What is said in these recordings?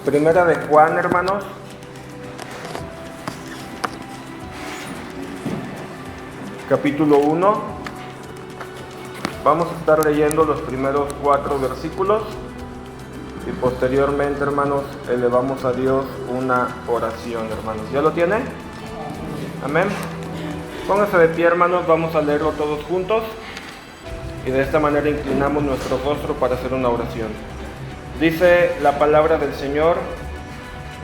Primera de Juan, hermanos. Capítulo 1. Vamos a estar leyendo los primeros 4 versículos y posteriormente, hermanos, elevamos a Dios una oración, hermanos. ¿Ya lo tiene? Amén. Póngase de pie, hermanos, vamos a leerlo todos juntos y de esta manera inclinamos nuestro rostro para hacer una oración. Dice la palabra del Señor: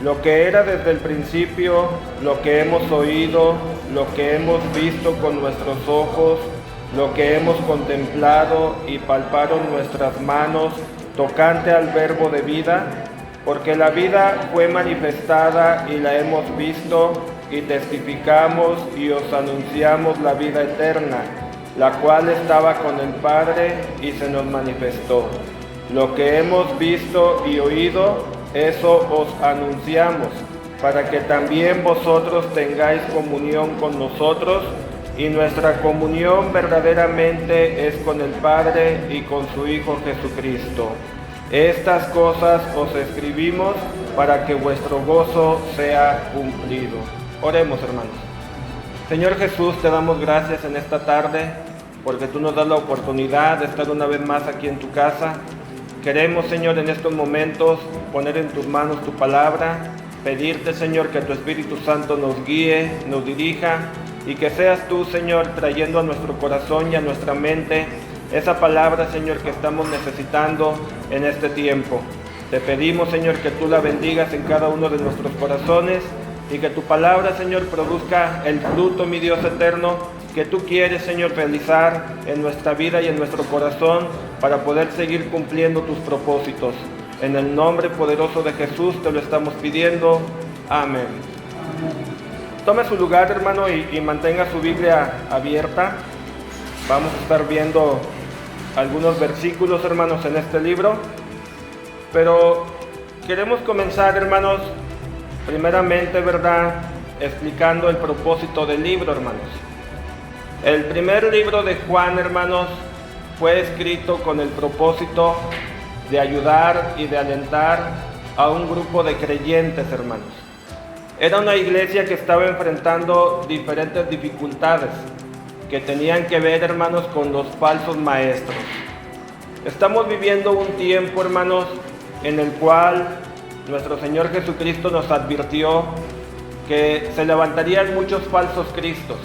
lo que era desde el principio, lo que hemos oído, lo que hemos visto con nuestros ojos, lo que hemos contemplado y palparon nuestras manos tocante al verbo de vida, porque la vida fue manifestada y la hemos visto y testificamos y os anunciamos la vida eterna, la cual estaba con el Padre y se nos manifestó. Lo que hemos visto y oído, eso os anunciamos, para que también vosotros tengáis comunión con nosotros, y nuestra comunión verdaderamente es con el Padre y con su Hijo Jesucristo. Estas cosas os escribimos para que vuestro gozo sea cumplido. Oremos, hermanos. Señor Jesús, te damos gracias en esta tarde, porque tú nos das la oportunidad de estar una vez más aquí en tu casa. Queremos, Señor, en estos momentos poner en tus manos tu palabra, pedirte, Señor, que tu Espíritu Santo nos guíe, nos dirija, y que seas tú, Señor, trayendo a nuestro corazón y a nuestra mente esa palabra, Señor, que estamos necesitando en este tiempo. Te pedimos, Señor, que tú la bendigas en cada uno de nuestros corazones y que tu palabra, Señor, produzca el fruto, mi Dios eterno, que tú quieres, Señor, realizar en nuestra vida y en nuestro corazón para poder seguir cumpliendo tus propósitos. En el nombre poderoso de Jesús te lo estamos pidiendo. Amén. Tome su lugar, hermano, y mantenga su Biblia abierta. Vamos a estar viendo algunos versículos, hermanos, en este libro. Pero queremos comenzar, hermanos, primeramente, ¿verdad?, explicando el propósito del libro, hermanos. El primer libro de Juan, hermanos, fue escrito con el propósito de ayudar y de alentar a un grupo de creyentes, hermanos. Era una iglesia que estaba enfrentando diferentes dificultades que tenían que ver, hermanos, con los falsos maestros. Estamos viviendo un tiempo, hermanos, en el cual nuestro Señor Jesucristo nos advirtió que se levantarían muchos falsos cristos.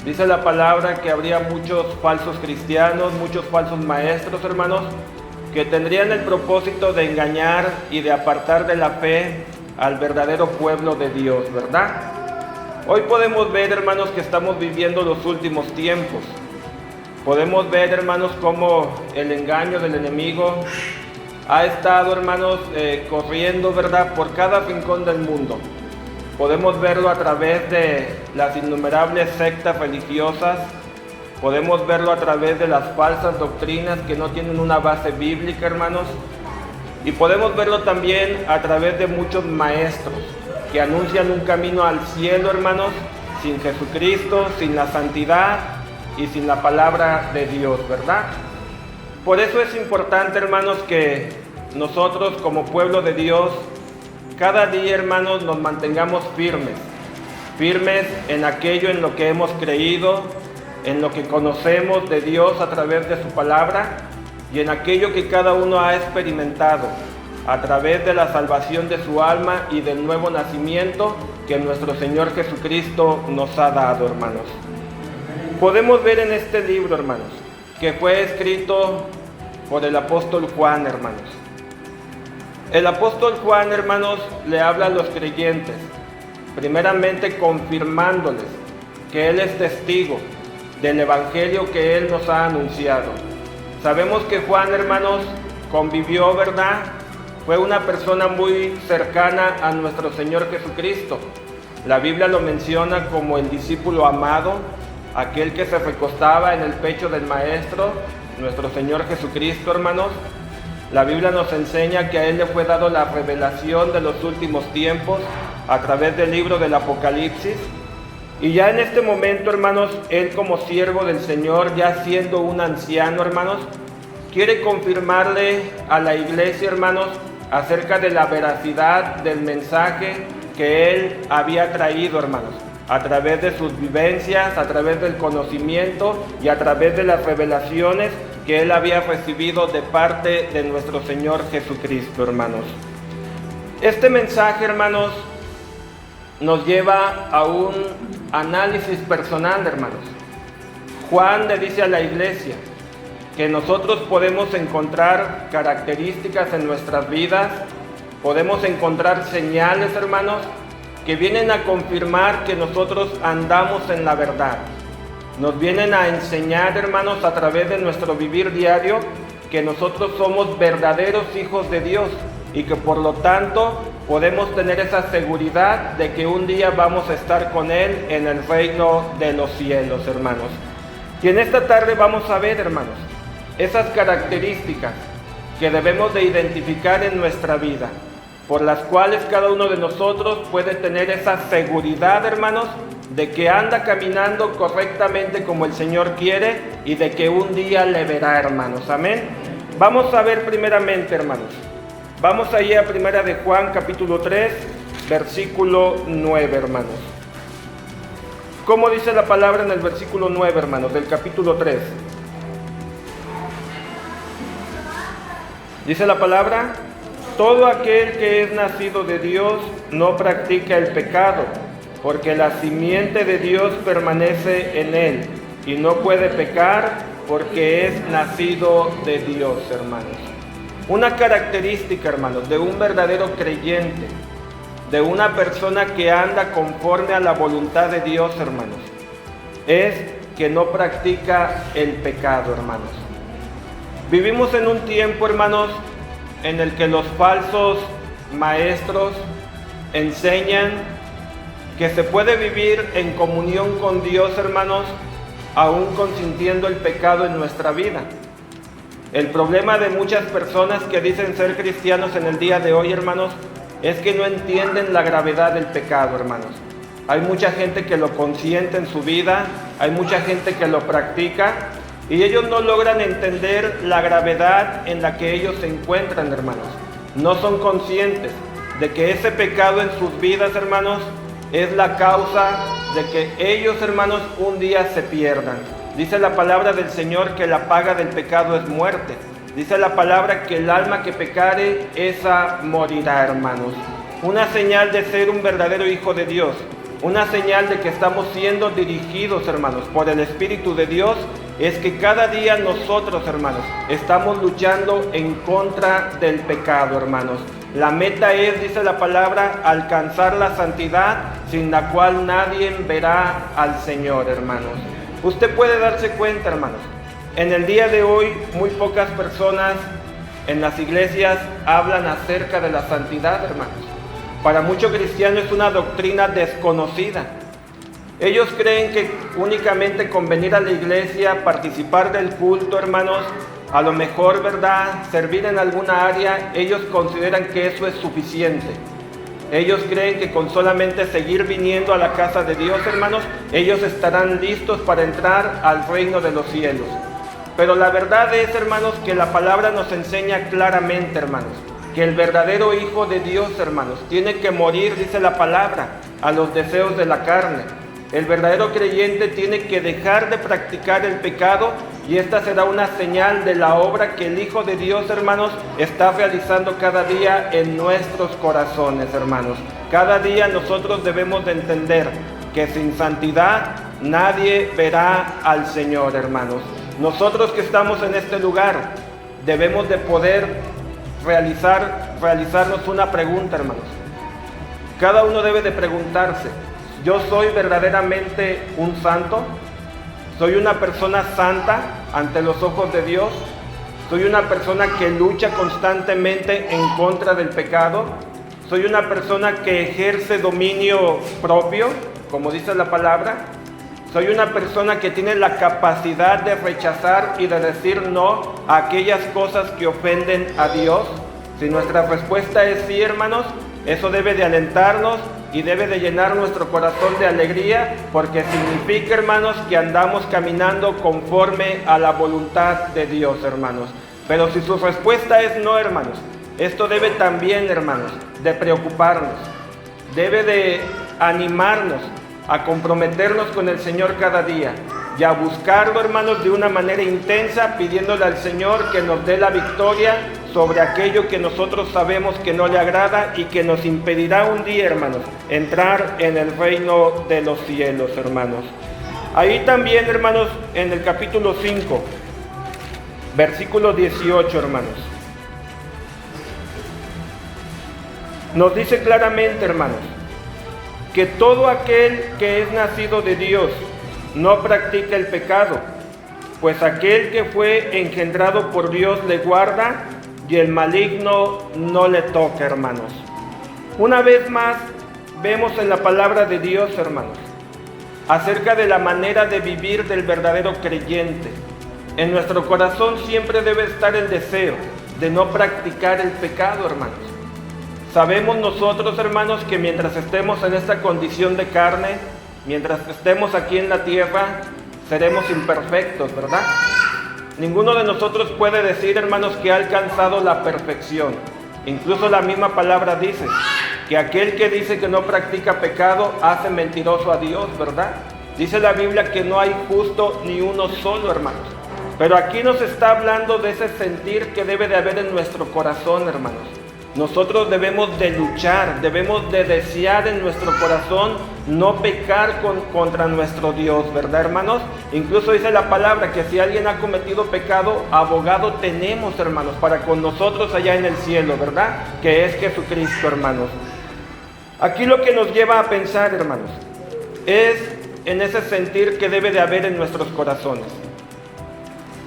Dice la palabra que habría muchos falsos cristianos, muchos falsos maestros, hermanos, que tendrían el propósito de engañar y de apartar de la fe al verdadero pueblo de Dios, ¿verdad? Hoy podemos ver, hermanos, que estamos viviendo los últimos tiempos. Podemos ver, hermanos, cómo el engaño del enemigo ha estado, hermanos, corriendo, ¿verdad?, por cada rincón del mundo. Podemos verlo a través de las innumerables sectas religiosas. Podemos verlo a través de las falsas doctrinas que no tienen una base bíblica, hermanos. Y podemos verlo también a través de muchos maestros que anuncian un camino al cielo, hermanos, sin Jesucristo, sin la santidad y sin la palabra de Dios, ¿verdad? Por eso es importante, hermanos, que nosotros como pueblo de Dios cada día, hermanos, nos mantengamos firmes en aquello en lo que hemos creído, en lo que conocemos de Dios a través de su palabra y en aquello que cada uno ha experimentado a través de la salvación de su alma y del nuevo nacimiento que nuestro Señor Jesucristo nos ha dado, hermanos. Podemos ver en este libro, hermanos, que fue escrito por el apóstol Juan, hermanos. El apóstol Juan, hermanos, le habla a los creyentes, primeramente confirmándoles que él es testigo del evangelio que él nos ha anunciado. Sabemos que Juan, hermanos, convivió, ¿verdad? Fue una persona muy cercana a nuestro Señor Jesucristo. La Biblia lo menciona como el discípulo amado, aquel que se recostaba en el pecho del Maestro, nuestro Señor Jesucristo, hermanos. La Biblia nos enseña que a él le fue dado la revelación de los últimos tiempos a través del libro del Apocalipsis. Y ya en este momento, hermanos, él como siervo del Señor, ya siendo un anciano, hermanos, quiere confirmarle a la iglesia, hermanos, acerca de la veracidad del mensaje que él había traído, hermanos, a través de sus vivencias, a través del conocimiento y a través de las revelaciones que él había recibido de parte de nuestro Señor Jesucristo, hermanos. Este mensaje, hermanos, nos lleva a un análisis personal, hermanos. Juan le dice a la iglesia que nosotros podemos encontrar características en nuestras vidas, podemos encontrar señales, hermanos, que vienen a confirmar que nosotros andamos en la verdad. Nos vienen a enseñar, hermanos, a través de nuestro vivir diario, que nosotros somos verdaderos hijos de Dios y que por lo tanto podemos tener esa seguridad de que un día vamos a estar con Él en el reino de los cielos, hermanos. Y en esta tarde vamos a ver, hermanos, esas características que debemos de identificar en nuestra vida, por las cuales cada uno de nosotros puede tener esa seguridad, hermanos, de que anda caminando correctamente como el Señor quiere y de que un día le verá, hermanos. Amén. Vamos a ver primeramente, hermanos. Vamos allí a Primera de Juan, capítulo 3, versículo 9, hermanos. ¿Cómo dice la palabra en el versículo 9, hermanos, del capítulo 3? Dice la palabra: todo aquel que es nacido de Dios no practica el pecado, porque la simiente de Dios permanece en él, y no puede pecar porque es nacido de Dios, hermanos. Una característica, hermanos, de un verdadero creyente, de una persona que anda conforme a la voluntad de Dios, hermanos, es que no practica el pecado, hermanos. Vivimos en un tiempo, hermanos, en el que los falsos maestros enseñan que se puede vivir en comunión con Dios, hermanos, aún consintiendo el pecado en nuestra vida. El problema de muchas personas que dicen ser cristianos en el día de hoy, hermanos, es que no entienden la gravedad del pecado, hermanos. Hay mucha gente que lo consiente en su vida, hay mucha gente que lo practica, y ellos no logran entender la gravedad en la que ellos se encuentran, hermanos. No son conscientes de que ese pecado en sus vidas, hermanos, es la causa de que ellos, hermanos, un día se pierdan. Dice la palabra del Señor que la paga del pecado es muerte. Dice la palabra que el alma que pecare, esa morirá, hermanos. Una señal de ser un verdadero hijo de Dios, una señal de que estamos siendo dirigidos, hermanos, por el Espíritu de Dios, es que cada día nosotros, hermanos, estamos luchando en contra del pecado, hermanos. La meta es, dice la palabra, alcanzar la santidad, sin la cual nadie verá al Señor, hermanos. Usted puede darse cuenta, hermanos, en el día de hoy muy pocas personas en las iglesias hablan acerca de la santidad, hermanos. Para muchos cristianos es una doctrina desconocida. Ellos creen que únicamente con venir a la iglesia, participar del culto, hermanos, a lo mejor, ¿verdad?, servir en alguna área, ellos consideran que eso es suficiente. Ellos creen que con solamente seguir viniendo a la casa de Dios, hermanos, ellos estarán listos para entrar al reino de los cielos. Pero la verdad es, hermanos, que la palabra nos enseña claramente, hermanos, que el verdadero Hijo de Dios, hermanos, tiene que morir, dice la palabra, a los deseos de la carne. El verdadero creyente tiene que dejar de practicar el pecado, y esta será una señal de la obra que el Hijo de Dios, hermanos, está realizando cada día en nuestros corazones, hermanos. Cada día nosotros debemos de entender que sin santidad nadie verá al Señor, hermanos. Nosotros que estamos en este lugar debemos de poder realizarnos una pregunta, hermanos. Cada uno debe de preguntarse: ¿yo soy verdaderamente un santo? ¿Soy una persona santa ante los ojos de Dios? ¿Soy una persona que lucha constantemente en contra del pecado? ¿Soy una persona que ejerce dominio propio, como dice la palabra? ¿Soy una persona que tiene la capacidad de rechazar y de decir no a aquellas cosas que ofenden a Dios? Si nuestra respuesta es sí, hermanos, eso debe de alentarnos y debe de llenar nuestro corazón de alegría, porque significa, hermanos, que andamos caminando conforme a la voluntad de Dios, hermanos. Pero si su respuesta es no, hermanos, esto debe también, hermanos, de preocuparnos, debe de animarnos a comprometernos con el Señor cada día y a buscarlo, hermanos, de una manera intensa, pidiéndole al Señor que nos dé la victoria sobre aquello que nosotros sabemos que no le agrada y que nos impedirá un día, hermanos, entrar en el reino de los cielos, hermanos. Ahí también, hermanos, en el capítulo 5, versículo 18, hermanos, nos dice claramente, hermanos, que todo aquel que es nacido de Dios no practica el pecado, pues aquel que fue engendrado por Dios le guarda y el maligno no le toca, hermanos. Una vez más, vemos en la palabra de Dios, hermanos, acerca de la manera de vivir del verdadero creyente. En nuestro corazón siempre debe estar el deseo de no practicar el pecado, hermanos. Sabemos nosotros, hermanos, que mientras estemos en esta condición de carne, mientras estemos aquí en la tierra, seremos imperfectos, ¿verdad? Ninguno de nosotros puede decir, hermanos, que ha alcanzado la perfección. Incluso la misma palabra dice que aquel que dice que no practica pecado hace mentiroso a Dios, ¿verdad? Dice la Biblia que no hay justo ni uno solo, hermanos. Pero aquí nos está hablando de ese sentir que debe de haber en nuestro corazón, hermanos. Nosotros debemos de luchar, debemos de desear en nuestro corazón no pecar contra nuestro Dios, ¿verdad, hermanos? Incluso dice la palabra que si alguien ha cometido pecado, abogado tenemos, hermanos, para con nosotros allá en el cielo, ¿verdad? Que es Jesucristo, hermanos. Aquí lo que nos lleva a pensar, hermanos, es en ese sentir que debe de haber en nuestros corazones.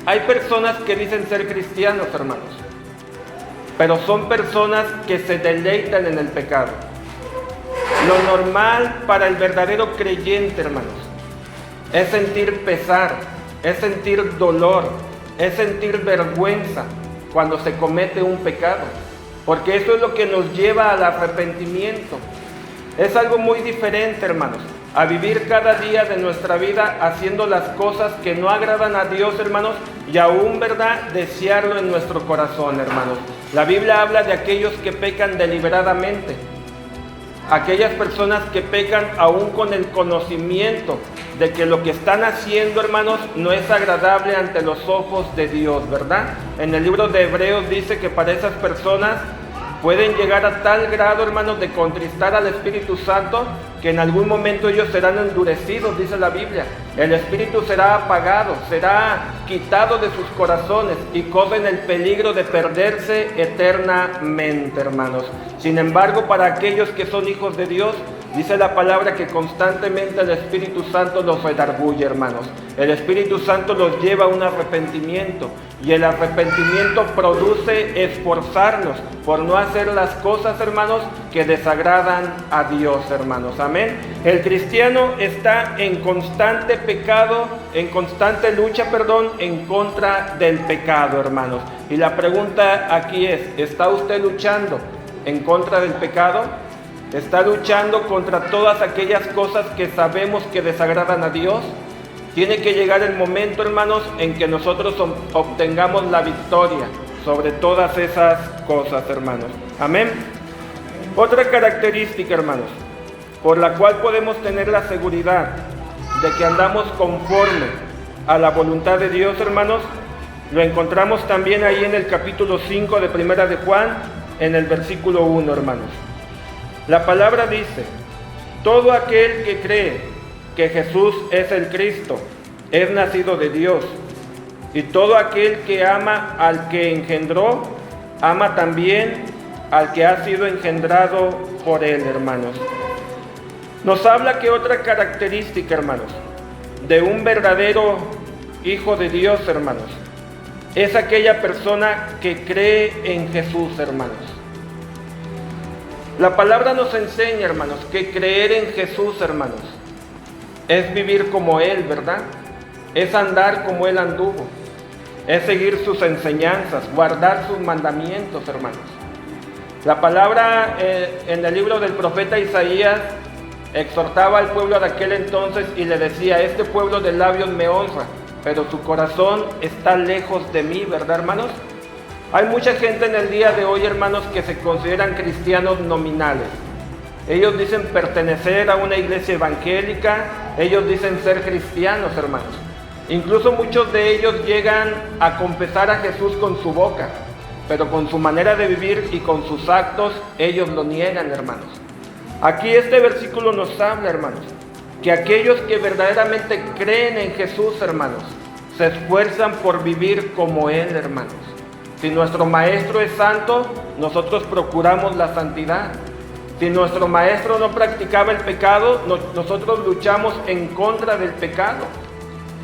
Hay personas que dicen ser cristianos, hermanos, pero son personas que se deleitan en el pecado. Lo normal para el verdadero creyente, hermanos, es sentir pesar, es sentir dolor, es sentir vergüenza cuando se comete un pecado, porque eso es lo que nos lleva al arrepentimiento. Es algo muy diferente, hermanos, a vivir cada día de nuestra vida haciendo las cosas que no agradan a Dios, hermanos, y aún, ¿verdad?, desearlo en nuestro corazón, hermanos. La Biblia habla de aquellos que pecan deliberadamente, aquellas personas que pecan aún con el conocimiento de que lo que están haciendo, hermanos, no es agradable ante los ojos de Dios, ¿verdad? En el libro de Hebreos dice que para esas personas pueden llegar a tal grado, hermanos, de contristar al Espíritu Santo, que en algún momento ellos serán endurecidos, dice la Biblia. El Espíritu será apagado, será quitado de sus corazones y corren el peligro de perderse eternamente, hermanos. Sin embargo, para aquellos que son hijos de Dios, dice la palabra que constantemente el Espíritu Santo los redarguye, hermanos. El Espíritu Santo los lleva a un arrepentimiento, y el arrepentimiento produce esforzarnos por no hacer las cosas, hermanos, que desagradan a Dios, hermanos. Amén. El cristiano está en constante pecado, en constante lucha, en contra del pecado, hermanos. Y la pregunta aquí es, ¿está usted luchando en contra del pecado? ¿Está luchando contra todas aquellas cosas que sabemos que desagradan a Dios? Tiene que llegar el momento, hermanos, en que nosotros obtengamos la victoria sobre todas esas cosas, hermanos. Amén. Otra característica, hermanos, por la cual podemos tener la seguridad de que andamos conforme a la voluntad de Dios, hermanos, lo encontramos también ahí en el capítulo 5 de Primera de Juan, en el versículo 1, hermanos. La palabra dice: todo aquel que cree que Jesús es el Cristo es nacido de Dios, y todo aquel que ama al que engendró, ama también al que ha sido engendrado por él, hermanos. Nos habla que otra característica, hermanos, de un verdadero hijo de Dios, hermanos, es aquella persona que cree en Jesús, hermanos. La palabra nos enseña, hermanos, que creer en Jesús, hermanos, es vivir como Él, ¿verdad? Es andar como Él anduvo. Es seguir sus enseñanzas, guardar sus mandamientos, hermanos. La palabra en el libro del profeta Isaías exhortaba al pueblo de aquel entonces y le decía: este pueblo de labios me honra, pero su corazón está lejos de mí, ¿verdad, hermanos? Hay mucha gente en el día de hoy, hermanos, que se consideran cristianos nominales. Ellos dicen pertenecer a una iglesia evangélica, ellos dicen ser cristianos, hermanos. Incluso muchos de ellos llegan a confesar a Jesús con su boca, pero con su manera de vivir y con sus actos, ellos lo niegan, hermanos. Aquí este versículo nos habla, hermanos, que aquellos que verdaderamente creen en Jesús, hermanos, se esfuerzan por vivir como Él, hermanos. Si nuestro Maestro es santo, nosotros procuramos la santidad. Si nuestro Maestro no practicaba el pecado, nosotros luchamos en contra del pecado.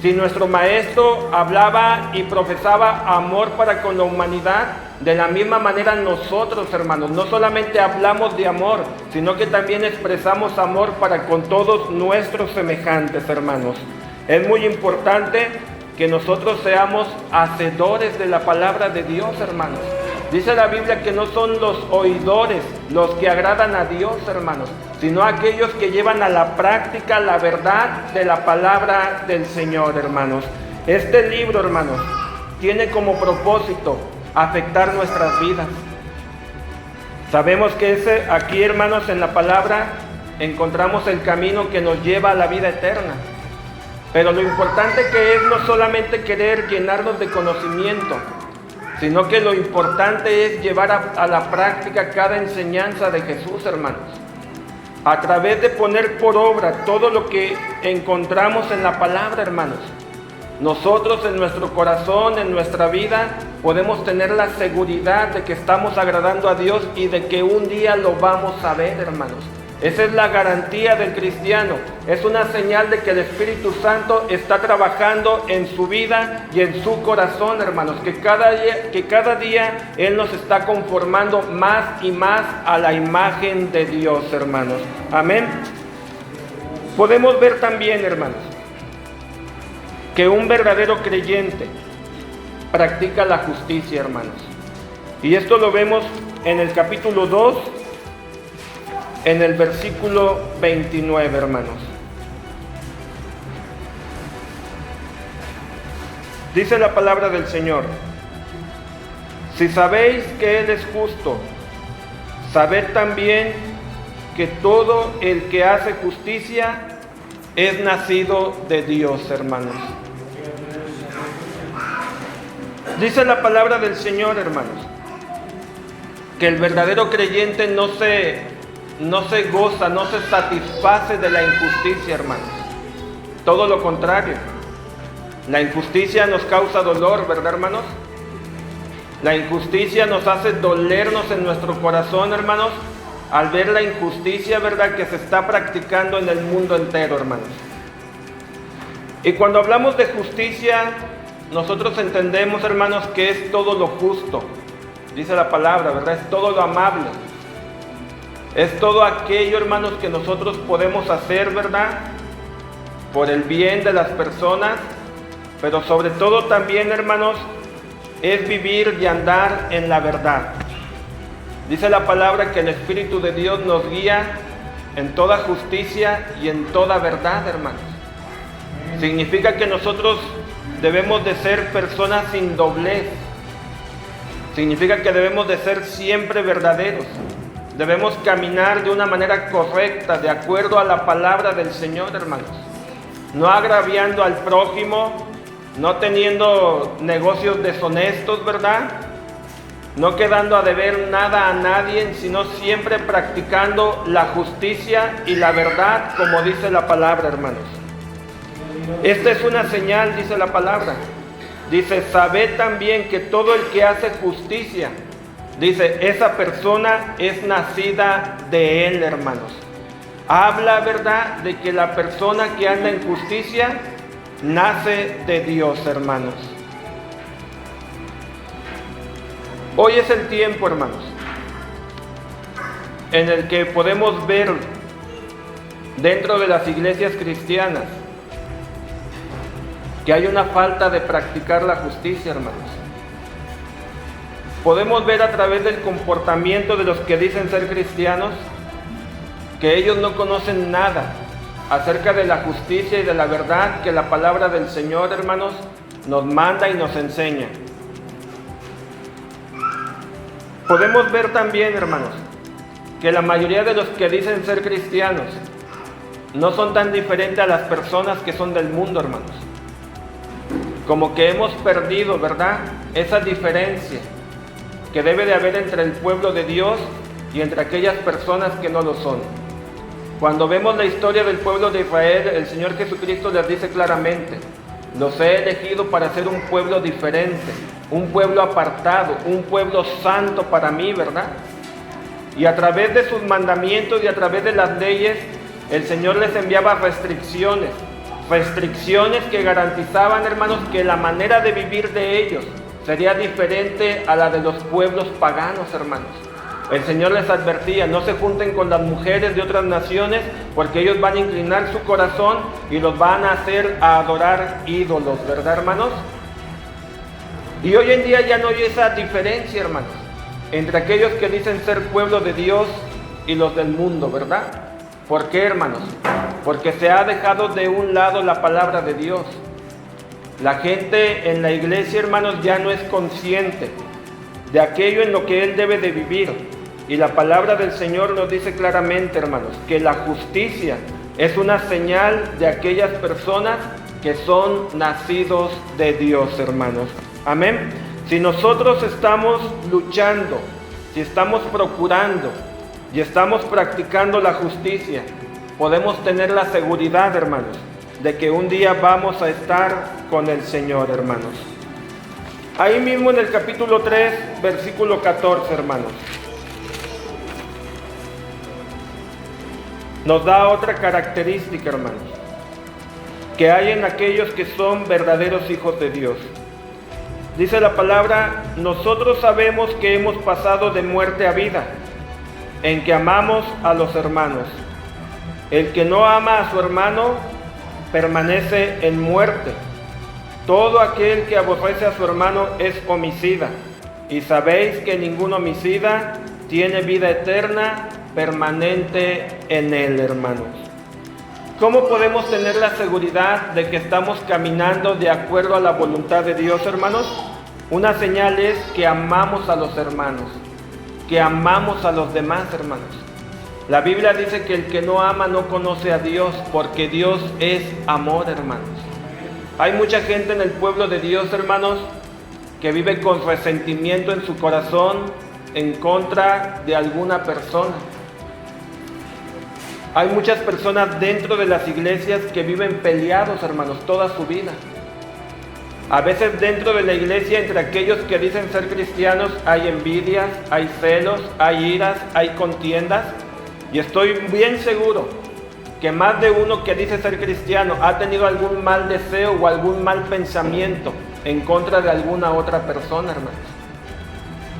Si nuestro Maestro hablaba y profesaba amor para con la humanidad, de la misma manera nosotros, hermanos, no solamente hablamos de amor, sino que también expresamos amor para con todos nuestros semejantes, hermanos. Es muy importante que nosotros seamos hacedores de la palabra de Dios, hermanos. Dice la Biblia que no son los oidores los que agradan a Dios, hermanos, sino aquellos que llevan a la práctica la verdad de la palabra del Señor, hermanos. Este libro, hermanos, tiene como propósito afectar nuestras vidas. Sabemos que aquí, hermanos, en la palabra encontramos el camino que nos lleva a la vida eterna. Pero lo importante que es no solamente querer llenarnos de conocimiento, sino que lo importante es llevar a la práctica cada enseñanza de Jesús, hermanos. A través de poner por obra todo lo que encontramos en la palabra, hermanos, nosotros en nuestro corazón, en nuestra vida, podemos tener la seguridad de que estamos agradando a Dios y de que un día lo vamos a ver, hermanos. Esa es la garantía del cristiano. Es una señal de que el Espíritu Santo está trabajando en su vida y en su corazón, hermanos. Que cada día Él nos está conformando más y más a la imagen de Dios, hermanos. Amén. Podemos ver también, hermanos, que un verdadero creyente practica la justicia, hermanos. Y esto lo vemos en el capítulo 2, en el versículo 29, hermanos. Dice la palabra del Señor: si sabéis que Él es justo, sabed también que todo el que hace justicia es nacido de Dios, hermanos. Dice la palabra del Señor, hermanos, que el verdadero creyente no se goza, no se satisface de la injusticia, hermanos. Todo lo contrario. La injusticia nos causa dolor, ¿verdad, hermanos? La injusticia nos hace dolernos en nuestro corazón, hermanos, al ver la injusticia, ¿verdad?, que se está practicando en el mundo entero, hermanos. Y cuando hablamos de justicia, nosotros entendemos, hermanos, que es todo lo justo. Dice la palabra, ¿verdad? Es todo lo amable. Es todo aquello, hermanos, que nosotros podemos hacer, ¿verdad?, por el bien de las personas, pero sobre todo también, hermanos, es vivir y andar en la verdad. Dice la palabra que el Espíritu de Dios nos guía en toda justicia y en toda verdad, hermanos. Significa que nosotros debemos de ser personas sin doblez. Significa que debemos de ser siempre verdaderos. Debemos caminar de una manera correcta, de acuerdo a la palabra del Señor, hermanos. No agraviando al prójimo, no teniendo negocios deshonestos, ¿verdad? No quedando a deber nada a nadie, sino siempre practicando la justicia y la verdad, como dice la palabra, hermanos. Esta es una señal, dice la palabra. Dice, sabed también que todo el que hace justicia, dice, esa persona es nacida de Él, hermanos. Habla, ¿verdad?, de que la persona que anda en justicia nace de Dios, hermanos. Hoy es el tiempo, hermanos, en el que podemos ver dentro de las iglesias cristianas que hay una falta de practicar la justicia, hermanos. Podemos ver a través del comportamiento de los que dicen ser cristianos que ellos no conocen nada acerca de la justicia y de la verdad que la palabra del Señor, hermanos, nos manda y nos enseña. Podemos ver también, hermanos, que la mayoría de los que dicen ser cristianos no son tan diferentes a las personas que son del mundo, hermanos. Como que hemos perdido, ¿verdad?, esa diferencia que debe de haber entre el pueblo de Dios y entre aquellas personas que no lo son. Cuando vemos la historia del pueblo de Israel, el Señor Jesucristo les dice claramente: los he elegido para ser un pueblo diferente, un pueblo apartado, un pueblo santo para mí, ¿verdad? Y a través de sus mandamientos y a través de las leyes, el Señor les enviaba restricciones que garantizaban, hermanos, que la manera de vivir de ellos sería diferente a la de los pueblos paganos, hermanos. El Señor les advertía: no se junten con las mujeres de otras naciones, porque ellos van a inclinar su corazón y los van a hacer a adorar ídolos, ¿verdad, hermanos? Y hoy en día ya no hay esa diferencia, hermanos, entre aquellos que dicen ser pueblo de Dios y los del mundo, ¿verdad? ¿Por qué, hermanos? Porque se ha dejado de un lado la palabra de Dios. La gente en la iglesia, hermanos, ya no es consciente de aquello en lo que él debe de vivir. Y la palabra del Señor nos dice claramente, hermanos, que la justicia es una señal de aquellas personas que son nacidos de Dios, hermanos. Amén. Si nosotros estamos luchando, si estamos procurando y estamos practicando la justicia, podemos tener la seguridad, hermanos, de que un día vamos a estar con el Señor, hermanos. Ahí mismo en el capítulo 3, versículo 14, hermanos, nos da otra característica, hermanos, que hay en aquellos que son verdaderos hijos de Dios. Dice la palabra: nosotros sabemos que hemos pasado de muerte a vida, en que amamos a los hermanos. El que no ama a su hermano permanece en muerte. Todo aquel que aborrece a su hermano es homicida, y sabéis que ningún homicida tiene vida eterna permanente en él, hermanos. ¿Cómo podemos tener la seguridad de que estamos caminando de acuerdo a la voluntad de Dios, hermanos? Una señal es que amamos a los hermanos, que amamos a los demás, hermanos. La Biblia dice que el que no ama no conoce a Dios, porque Dios es amor, hermanos. Hay mucha gente en el pueblo de Dios, hermanos, que vive con resentimiento en su corazón en contra de alguna persona. Hay muchas personas dentro de las iglesias que viven peleados, hermanos, toda su vida. A veces dentro de la iglesia, entre aquellos que dicen ser cristianos, hay envidias, hay celos, hay iras, hay contiendas. Y estoy bien seguro que más de uno que dice ser cristiano ha tenido algún mal deseo o algún mal pensamiento en contra de alguna otra persona, hermanos.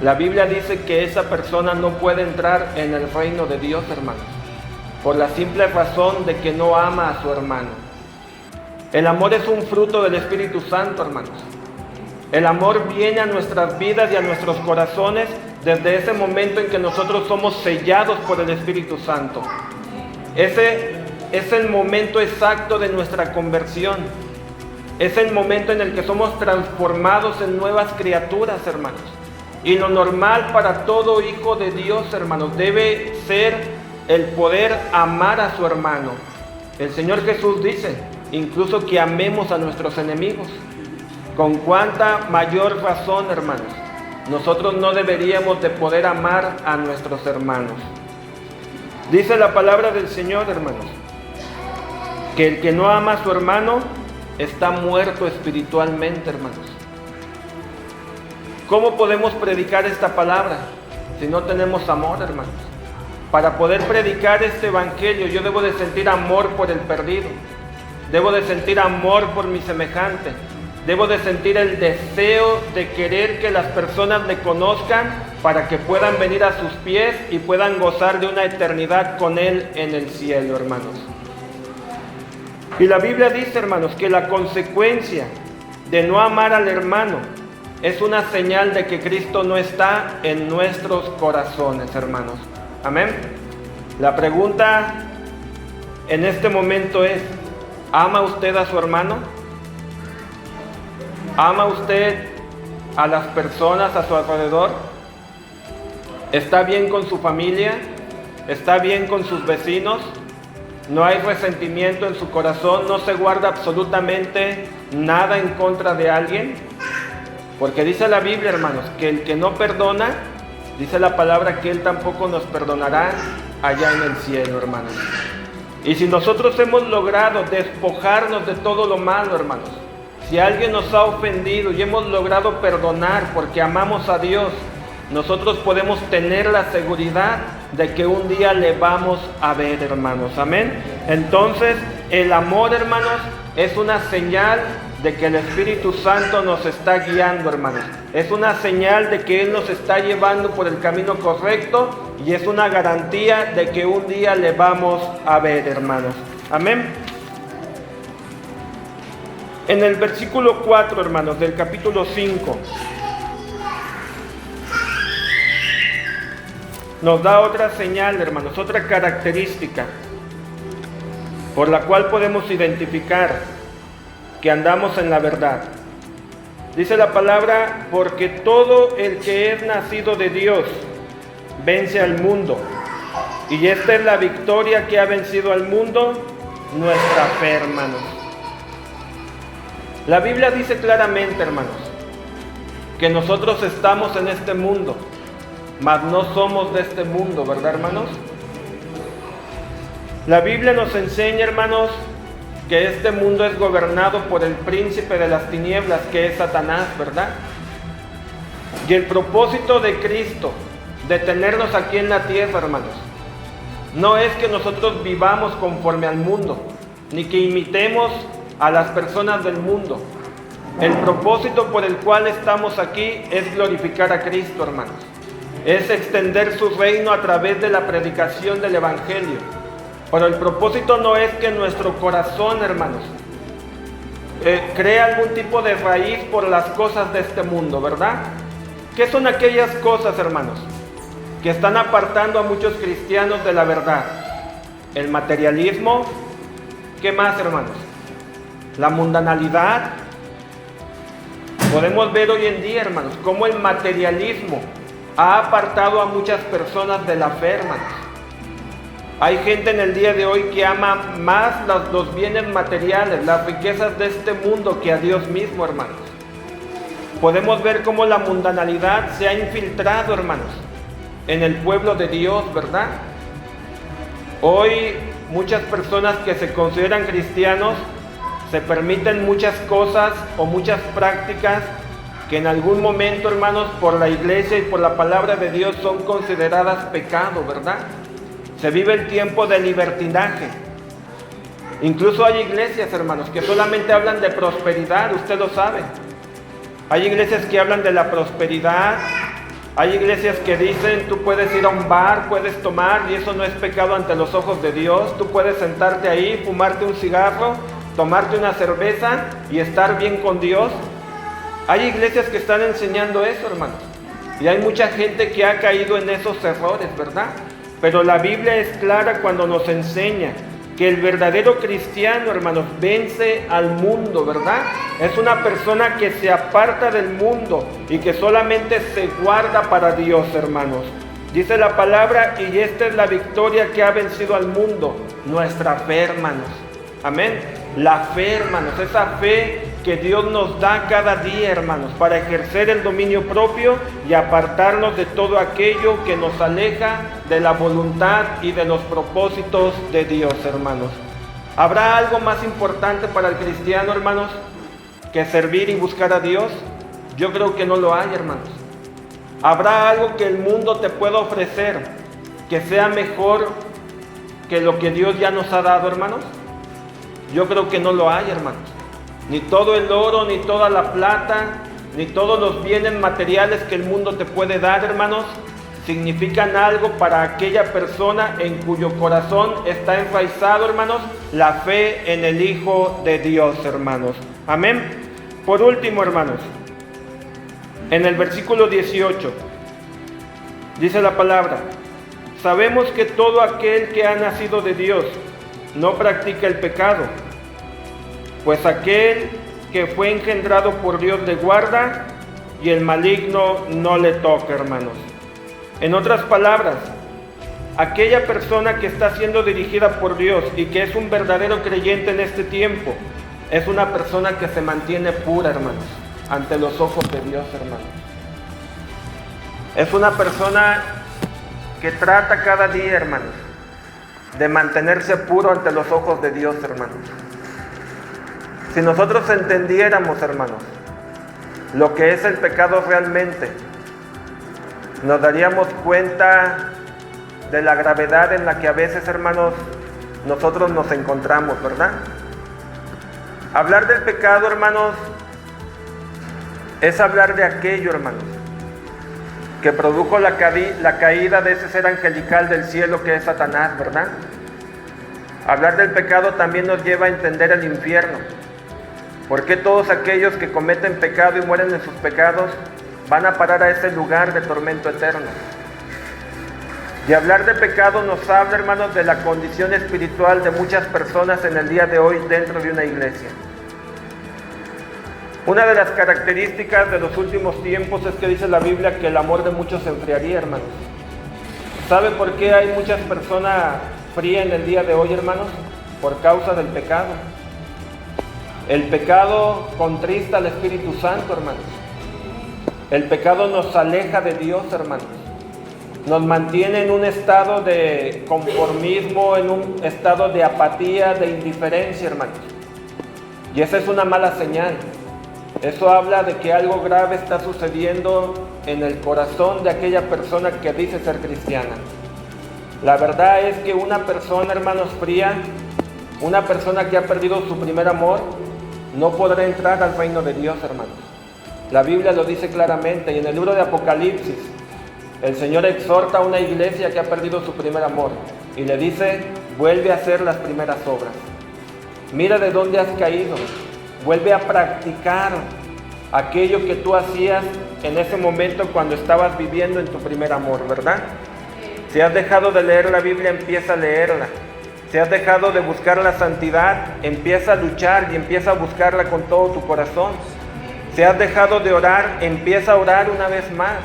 La Biblia dice que esa persona no puede entrar en el reino de Dios, hermanos, por la simple razón de que no ama a su hermano. El amor es un fruto del Espíritu Santo, hermanos. El amor viene a nuestras vidas y a nuestros corazones desde ese momento en que nosotros somos sellados por el Espíritu Santo. Ese es el momento exacto de nuestra conversión. Es el momento en el que somos transformados en nuevas criaturas, hermanos. Y lo normal para todo hijo de Dios, hermanos, debe ser el poder amar a su hermano. El Señor Jesús dice incluso que amemos a nuestros enemigos. Con cuánta mayor razón, hermanos, nosotros no deberíamos de poder amar a nuestros hermanos. Dice la palabra del Señor, hermanos, que el que no ama a su hermano está muerto espiritualmente, hermanos. ¿Cómo podemos predicar esta palabra si no tenemos amor, hermanos? Para poder predicar este evangelio, yo debo de sentir amor por el perdido. Debo de sentir amor por mi semejante. Debo de sentir el deseo de querer que las personas le conozcan para que puedan venir a sus pies y puedan gozar de una eternidad con Él en el cielo, hermanos. Y la Biblia dice, hermanos, que la consecuencia de no amar al hermano es una señal de que Cristo no está en nuestros corazones, hermanos. Amén. La pregunta en este momento es: ¿ama usted a su hermano? ¿Ama usted a las personas a su alrededor? está bien con su familia, está bien con sus vecinos, no hay resentimiento en su corazón, no se guarda absolutamente nada en contra de alguien, porque dice la Biblia, hermanos, que el que no perdona, dice la palabra que Él tampoco nos perdonará allá en el cielo, hermanos. Y si nosotros hemos logrado despojarnos de todo lo malo, hermanos, si alguien nos ha ofendido y hemos logrado perdonar porque amamos a Dios, nosotros podemos tener la seguridad de que un día le vamos a ver, hermanos. Amén. Entonces, el amor, hermanos, es una señal de que el Espíritu Santo nos está guiando, hermanos. Es una señal de que Él nos está llevando por el camino correcto y es una garantía de que un día le vamos a ver, hermanos. Amén. En el versículo 4, hermanos, del capítulo 5, nos da otra señal, hermanos, otra característica por la cual podemos identificar que andamos en la verdad. Dice la palabra, porque todo el que es nacido de Dios vence al mundo. Y esta es la victoria que ha vencido al mundo, nuestra fe, hermanos. La Biblia dice claramente, hermanos, que nosotros estamos en este mundo, mas no somos de este mundo, ¿verdad, hermanos? La Biblia nos enseña, hermanos, que este mundo es gobernado por el príncipe de las tinieblas, que es Satanás, ¿verdad? Y el propósito de Cristo, de tenernos aquí en la tierra, hermanos, no es que nosotros vivamos conforme al mundo, ni que imitemos a las personas del mundo. El propósito por el cual estamos aquí es glorificar a Cristo, hermanos. Es extender su reino a través de la predicación del Evangelio. Pero el propósito no es que nuestro corazón, hermanos, cree algún tipo de raíz por las cosas de este mundo, ¿verdad? ¿Qué son aquellas cosas, hermanos, que están apartando a muchos cristianos de la verdad? El materialismo. ¿Qué más, hermanos? La mundanalidad. Podemos ver hoy en día, hermanos, cómo el materialismo ha apartado a muchas personas de la fe, hermanos. Hay gente en el día de hoy que ama más los bienes materiales, las riquezas de este mundo que a Dios mismo, hermanos. Podemos ver cómo la mundanalidad se ha infiltrado, hermanos, en el pueblo de Dios, ¿verdad? Hoy muchas personas que se consideran cristianos se permiten muchas cosas o muchas prácticas que en algún momento, hermanos, por la iglesia y por la palabra de Dios son consideradas pecado, ¿verdad? Se vive el tiempo de libertinaje. Incluso hay iglesias, hermanos, que solamente hablan de prosperidad, usted lo sabe. Hay iglesias que hablan de la prosperidad. Hay iglesias que dicen, tú puedes ir a un bar, puedes tomar, y eso no es pecado ante los ojos de Dios. Tú puedes sentarte ahí, fumarte un cigarro, tomarte una cerveza y estar bien con Dios. Hay iglesias que están enseñando eso, hermanos. Y hay mucha gente que ha caído en esos errores, ¿verdad? Pero la Biblia es clara cuando nos enseña que el verdadero cristiano, hermanos, vence al mundo, ¿verdad? Es una persona que se aparta del mundo y que solamente se guarda para Dios, hermanos. Dice la palabra, y esta es la victoria que ha vencido al mundo, nuestra fe, hermanos. Amén. La fe, hermanos, esa fe que Dios nos da cada día, hermanos, para ejercer el dominio propio y apartarnos de todo aquello que nos aleja de la voluntad y de los propósitos de Dios, hermanos. ¿Habrá algo más importante para el cristiano, hermanos, que servir y buscar a Dios? Yo creo que no lo hay, hermanos. ¿Habrá algo que el mundo te pueda ofrecer que sea mejor que lo que Dios ya nos ha dado, hermanos? Yo creo que no lo hay, hermanos. Ni todo el oro, ni toda la plata, ni todos los bienes materiales que el mundo te puede dar, hermanos, significan algo para aquella persona en cuyo corazón está enraizado, hermanos, la fe en el Hijo de Dios, hermanos. Amén. Por último, hermanos, en el versículo 18, dice la palabra, sabemos que todo aquel que ha nacido de Dios no practica el pecado, pues aquel que fue engendrado por Dios le guarda y el maligno no le toca, hermanos. En otras palabras, aquella persona que está siendo dirigida por Dios y que es un verdadero creyente en este tiempo, es una persona que se mantiene pura, hermanos, ante los ojos de Dios, hermanos. Es una persona que trata cada día, hermanos, de mantenerse puro ante los ojos de Dios, hermanos. Si nosotros entendiéramos, hermanos, lo que es el pecado realmente, nos daríamos cuenta de la gravedad en la que a veces, hermanos, nosotros nos encontramos, ¿verdad? Hablar del pecado, hermanos, es hablar de aquello, hermanos, que produjo la caída de ese ser angelical del cielo que es Satanás, ¿verdad? Hablar del pecado también nos lleva a entender el infierno. ¿Por qué todos aquellos que cometen pecado y mueren en sus pecados van a parar a ese lugar de tormento eterno? Y hablar de pecado nos habla, hermanos, de la condición espiritual de muchas personas en el día de hoy dentro de una iglesia. Una de las características de los últimos tiempos es que dice la Biblia que el amor de muchos se enfriaría, hermanos. ¿Sabe por qué hay muchas personas frías en el día de hoy, hermanos? Por causa del pecado. El pecado contrista al Espíritu Santo, hermanos. El pecado nos aleja de Dios, hermanos. Nos mantiene en un estado de conformismo, en un estado de apatía, de indiferencia, hermanos. Y esa es una mala señal. Eso habla de que algo grave está sucediendo en el corazón de aquella persona que dice ser cristiana. La verdad es que una persona, hermanos, fría, una persona que ha perdido su primer amor, no podrá entrar al reino de Dios, hermanos. La Biblia lo dice claramente, y en el libro de Apocalipsis, el Señor exhorta a una iglesia que ha perdido su primer amor, y le dice, vuelve a hacer las primeras obras. Mira de dónde has caído. Vuelve a practicar aquello que tú hacías en ese momento cuando estabas viviendo en tu primer amor, ¿verdad? Si has dejado de leer la Biblia, empieza a leerla. Si has dejado de buscar la santidad, empieza a luchar y empieza a buscarla con todo tu corazón. Si has dejado de orar, empieza a orar una vez más.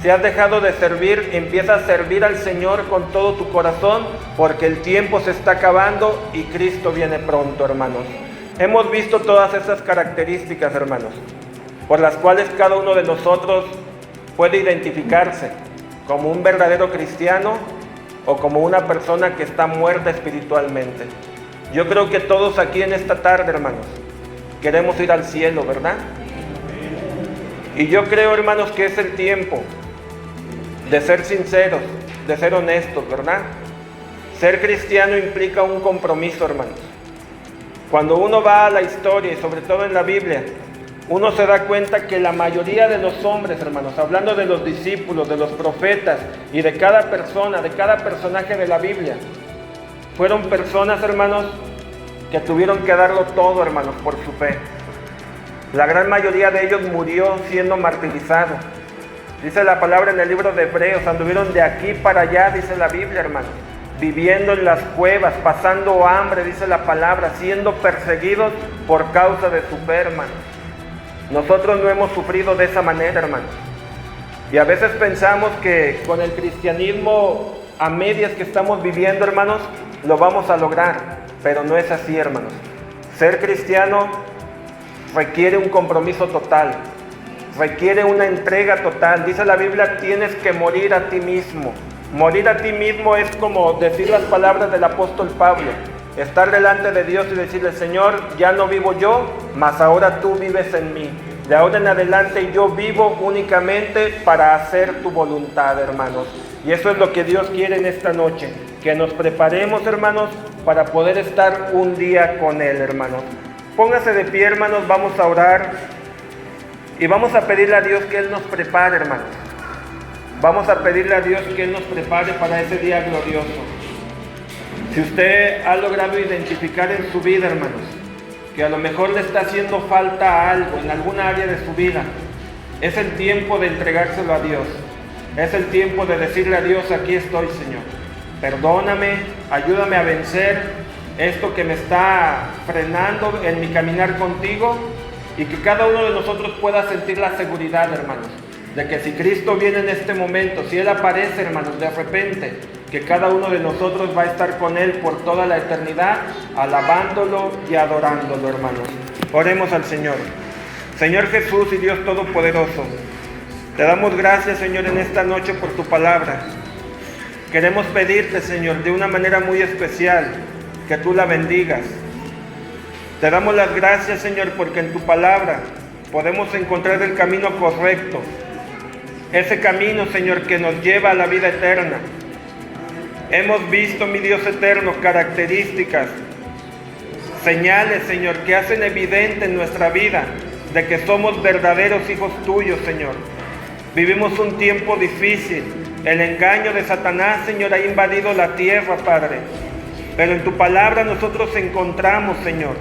Si has dejado de servir, empieza a servir al Señor con todo tu corazón, porque el tiempo se está acabando y Cristo viene pronto, hermanos. Hemos visto todas esas características, hermanos, por las cuales cada uno de nosotros puede identificarse como un verdadero cristiano o como una persona que está muerta espiritualmente. Yo creo que todos aquí en esta tarde, hermanos, queremos ir al cielo, ¿verdad? Y yo creo, hermanos, que es el tiempo de ser sinceros, de ser honestos, ¿verdad? Ser cristiano implica un compromiso, hermanos. Cuando uno va a la historia y sobre todo en la Biblia, uno se da cuenta que la mayoría de los hombres, hermanos, hablando de los discípulos, de los profetas y de cada persona, de cada personaje de la Biblia, fueron personas, hermanos, que tuvieron que darlo todo, hermanos, por su fe. La gran mayoría de ellos murió siendo martirizado. Dice la palabra en el libro de Hebreos, anduvieron de aquí para allá, dice la Biblia, hermanos, viviendo en las cuevas, pasando hambre, dice la palabra, siendo perseguidos por causa de su fe, hermanos. Nosotros no hemos sufrido de esa manera, hermanos. Y a veces pensamos que con el cristianismo a medias que estamos viviendo, hermanos, lo vamos a lograr, pero no es así, hermanos. Ser cristiano requiere un compromiso total, requiere una entrega total. Dice la Biblia, tienes que morir a ti mismo. Morir a ti mismo es como decir las palabras del apóstol Pablo, estar delante de Dios y decirle, Señor, ya no vivo yo, mas ahora tú vives en mí. De ahora en adelante yo vivo únicamente para hacer tu voluntad, hermanos. Y eso es lo que Dios quiere en esta noche, que nos preparemos, hermanos, para poder estar un día con Él, hermanos. Póngase de pie, hermanos, vamos a orar y vamos a pedirle a Dios que Él nos prepare, hermanos. Vamos a pedirle a Dios que Él nos prepare para ese día glorioso. Si usted ha logrado identificar en su vida, hermanos, que a lo mejor le está haciendo falta algo en alguna área de su vida, es el tiempo de entregárselo a Dios. Es el tiempo de decirle a Dios, aquí estoy, Señor. Perdóname, ayúdame a vencer esto que me está frenando en mi caminar contigo, y que cada uno de nosotros pueda sentir la seguridad, hermanos, de que si Cristo viene en este momento, si Él aparece, hermanos, de repente, que cada uno de nosotros va a estar con Él por toda la eternidad, alabándolo y adorándolo, hermanos. Oremos al Señor. Señor Jesús y Dios Todopoderoso, te damos gracias, Señor, en esta noche por tu palabra. Queremos pedirte, Señor, de una manera muy especial, que tú la bendigas. Te damos las gracias, Señor, porque en tu palabra podemos encontrar el camino correcto. Ese camino, Señor, que nos lleva a la vida eterna. Hemos visto, mi Dios eterno, características, señales, Señor, que hacen evidente en nuestra vida de que somos verdaderos hijos tuyos, Señor. Vivimos un tiempo difícil. El engaño de Satanás, Señor, ha invadido la tierra, Padre. Pero en tu palabra nosotros encontramos, Señor,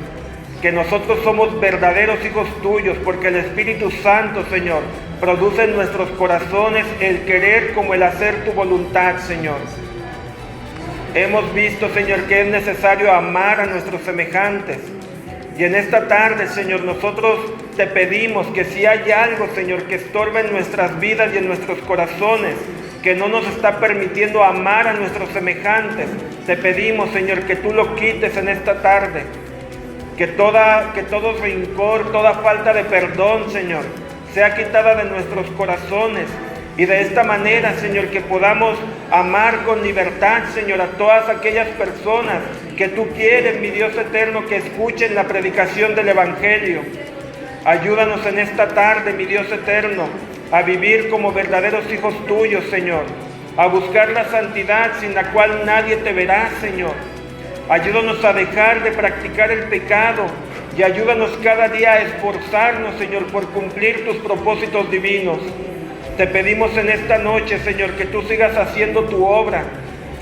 que nosotros somos verdaderos hijos tuyos, porque el Espíritu Santo, Señor, produce en nuestros corazones el querer como el hacer tu voluntad, Señor. Hemos visto, Señor, que es necesario amar a nuestros semejantes. Y en esta tarde, Señor, nosotros te pedimos que si hay algo, Señor, que estorba en nuestras vidas y en nuestros corazones, que no nos está permitiendo amar a nuestros semejantes, te pedimos, Señor, que tú lo quites en esta tarde. Que todo rencor, toda falta de perdón, Señor, sea quitada de nuestros corazones. Y de esta manera, Señor, que podamos amar con libertad, Señor, a todas aquellas personas que tú quieres, mi Dios eterno, que escuchen la predicación del Evangelio. Ayúdanos en esta tarde, mi Dios eterno, a vivir como verdaderos hijos tuyos, Señor. A buscar la santidad sin la cual nadie te verá, Señor. Ayúdanos a dejar de practicar el pecado y ayúdanos cada día a esforzarnos, Señor, por cumplir tus propósitos divinos. Te pedimos en esta noche, Señor, que tú sigas haciendo tu obra.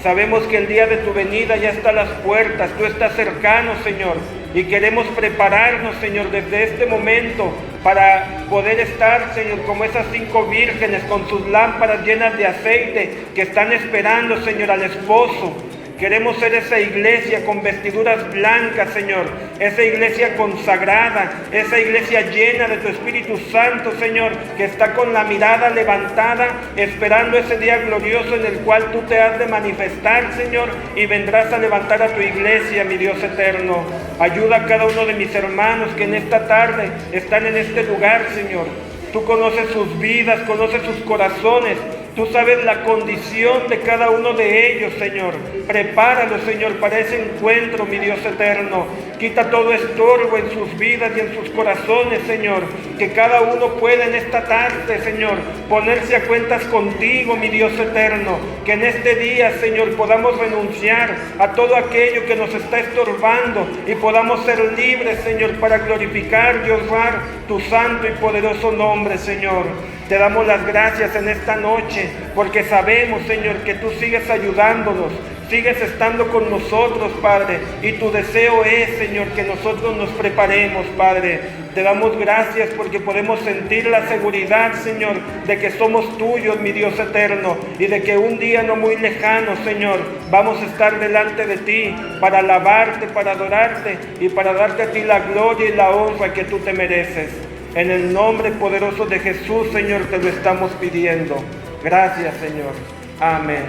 Sabemos que el día de tu venida ya está a las puertas, tú estás cercano, Señor, y queremos prepararnos, Señor, desde este momento para poder estar, Señor, como esas 5 vírgenes con sus lámparas llenas de aceite que están esperando, Señor, al esposo. Queremos ser esa iglesia con vestiduras blancas, Señor, esa iglesia consagrada, esa iglesia llena de tu Espíritu Santo, Señor, que está con la mirada levantada, esperando ese día glorioso en el cual tú te has de manifestar, Señor, y vendrás a levantar a tu iglesia, mi Dios eterno. Ayuda a cada uno de mis hermanos que en esta tarde están en este lugar, Señor. Tú conoces sus vidas, conoces sus corazones. Tú sabes la condición de cada uno de ellos, Señor. Prepáralos, Señor, para ese encuentro, mi Dios eterno. Quita todo estorbo en sus vidas y en sus corazones, Señor. Que cada uno pueda en esta tarde, Señor, ponerse a cuentas contigo, mi Dios eterno. Que en este día, Señor, podamos renunciar a todo aquello que nos está estorbando y podamos ser libres, Señor, para glorificar y honrar tu santo y poderoso nombre, Señor. Te damos las gracias en esta noche, porque sabemos, Señor, que tú sigues ayudándonos, sigues estando con nosotros, Padre, y tu deseo es, Señor, que nosotros nos preparemos, Padre. Te damos gracias porque podemos sentir la seguridad, Señor, de que somos tuyos, mi Dios eterno, y de que un día no muy lejano, Señor, vamos a estar delante de ti para alabarte, para adorarte y para darte a ti la gloria y la honra que tú te mereces. En el nombre poderoso de Jesús, Señor, te lo estamos pidiendo. Gracias, Señor. Amén.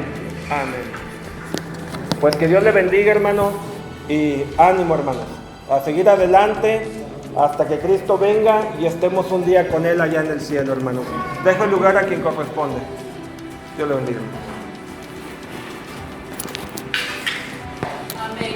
Amén. Pues que Dios le bendiga, hermano, y ánimo, hermanos, a seguir adelante hasta que Cristo venga y estemos un día con Él allá en el cielo, hermano. Dejo el lugar a quien corresponde. Dios le bendiga. Amén.